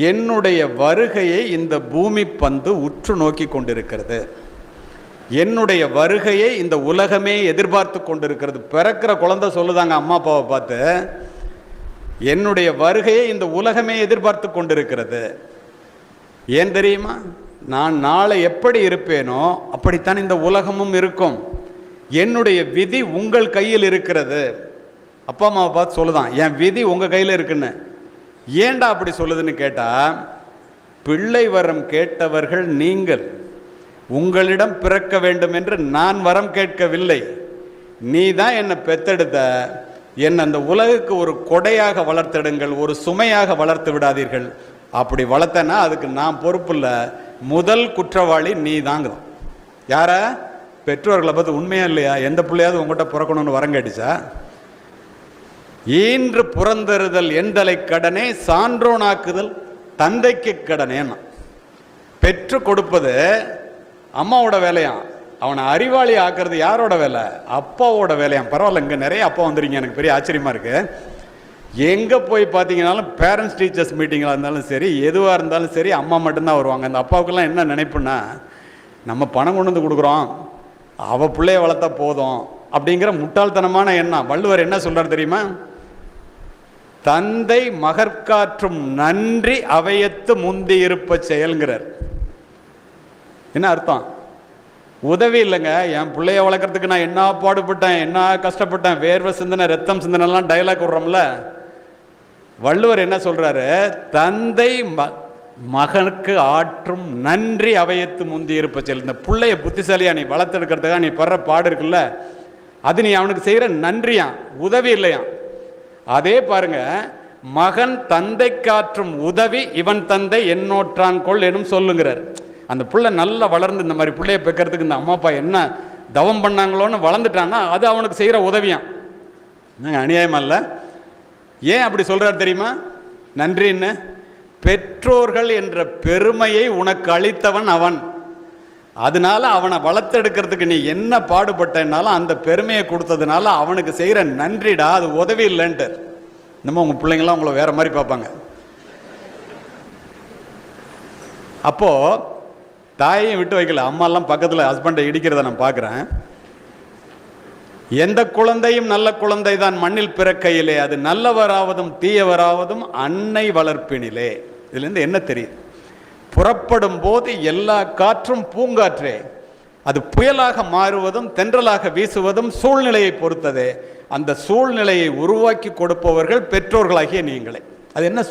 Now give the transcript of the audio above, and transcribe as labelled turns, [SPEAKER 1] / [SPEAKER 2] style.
[SPEAKER 1] என்னுடைய வருகையை இந்த பூமி பந்து உற்று நோக்கி கொண்டிருக்கிறது. என்னுடைய வருகையை இந்த உலகமே எதிர்பார்த்து கொண்டிருக்கிறது. பிறக்கிற குழந்தை சொல்லுதாங்க அம்மா அப்பாவை பார்த்து, என்னுடைய வருகையை இந்த உலகமே எதிர்பார்த்து கொண்டிருக்கிறது. ஏன் தெரியுமா? நான் நாளை எப்படி இருப்பேனோ அப்படித்தான் இந்த உலகமும் இருக்கும். என்னுடைய விதி உங்கள் கையில் இருக்கிறது. அப்பா அம்மாவை பார்த்து சொல்லுதான், என் விதி உங்கள் கையில் இருக்குன்னு. ஏண்டா அப்படி சொல்லுதுன்னு கேட்டால், பிள்ளை வரம் கேட்டவர்கள் நீங்கள். உங்களிடம் பிறக்க வேண்டும் என்று நான் வரம் கேட்கவில்லை. நீ தான் என்னை பெத்தெடுத்த. என்னை அந்த உலகுக்கு ஒரு கொடையாக வளர்த்தெடுங்கள், ஒரு சுமையாக வளர்த்து விடாதீர்கள். அப்படி வளர்த்தனா அதுக்கு நான் பொறுப்பு இல்லை. முதல் குற்றவாளி நீ தாங்க. யார? பெற்றோர்களை பார்த்து. உண்மையா இல்லையா? எந்த பிள்ளையாவது உங்கள்கிட்ட பிறக்கணும்னு வரம் கேட்டுச்சா? ஈன்று புறந்தறுதல் எந்தலை கடனே, சான்றோனாக்குதல் தந்தைக்கு கடனேன்னா. பெற்று கொடுப்பது அம்மாவோட வேலையாம். அவனை அறிவாளி ஆக்குறது யாரோட வேலை? அப்பாவோட வேலையாம். பரவாயில்ல, இங்கே நிறைய அப்பா வந்துடுங்க, எனக்கு பெரிய ஆச்சரியமாக இருக்குது. எங்கே போய் பார்த்தீங்கன்னாலும் பேரண்ட்ஸ் டீச்சர்ஸ் மீட்டிங்காக இருந்தாலும் சரி, எதுவாக இருந்தாலும் சரி, அம்மா மட்டும்தான் வருவாங்க. அந்த அப்பாவுக்கெல்லாம் என்ன நினைப்புன்னா, நம்ம பணம் கொண்டு வந்து கொடுக்குறோம், அவள் பிள்ளைய வளர்த்தா போதும் அப்படிங்கிற முட்டாள்தனமான எண்ணம். வள்ளுவர் என்ன சொல்கிறார் தெரியுமா? தந்தை மகற்காற்றும் நன்றி அவையத்து முந்தி இருப்ப செயல்கிறார். என்ன அர்த்தம்? உதவி இல்லைங்க. என் பிள்ளைய வளர்க்குறதுக்கு நான் என்ன பாடுபட்டேன், என்ன கஷ்டப்பட்டேன், வேர்வை சிந்தனை, ரத்தம் சிந்தனைலாம் டைலாக் விடுறோம்ல. வள்ளுவர் என்ன சொல்றாரு? தந்தை மகனுக்கு ஆற்றும் நன்றி அவையத்து முந்தி இருப்ப செயல். இந்த பிள்ளைய புத்திசாலியா நீ வளர்த்தெடுக்கிறதுக்காக நீ படுற பாடு இருக்குல்ல, அது நீ அவனுக்கு செய்கிற நன்றியா, உதவி இல்லையா. அதே பாருங்க, மகன் தந்தை காற்றும் உதவி இவன் தந்தை என்னோற்றான் கொள் எனும் சொல்லுங்கிறார். அந்த பிள்ளை நல்லா வளர்ந்து இந்த மாதிரி பிள்ளைய பெக்கிறதுக்கு இந்த அம்மா அப்பா என்ன தவம் பண்ணாங்களோன்னு வளர்ந்துட்டான்னா அது அவனுக்கு செய்கிற உதவியான். அநியாயமா இல்லை? ஏன் அப்படி சொல்றாரு தெரியுமா? நன்றின்னு. பெற்றோர்கள் என்ற பெருமையை உனக்கு அளித்தவன் அவன். அதனால அவனை வளர்த்தெடுக்கிறதுக்கு நீ என்ன பாடுபட்டனாலும் அந்த பெருமையை கொடுத்ததுனால அவனுக்கு செய்கிற நன்றிடா, அது உதவி இல்லைன்ட்டு. நம்ம உங்கள் பிள்ளைங்களாம் உங்களை வேற மாதிரி பார்ப்பாங்க. அப்போ தாயையும் விட்டு வைக்கல, அம்மாலாம் பக்கத்தில் ஹஸ்பண்டை இடிக்கிறத நான் பார்க்குறேன். எந்த குழந்தையும் நல்ல குழந்தை தான் மண்ணில் பிறக்கையிலே, அது நல்லவராவதும் தீயவராவதும் அன்னை வளர்ப்பினிலே. இதுலேருந்து என்ன தெரியுது? புறப்படும் போது எல்லா காற்றும் பூங்காற்றே. அது புயலாக மாறுவதும் தென்றலாக வீசுவதும் சூழ்நிலையை பொறுத்ததே. அந்த சூழ்நிலையை உருவாக்கி கொடுப்பவர்கள் பெற்றோர்களாகிய நீங்களே. அது என்ன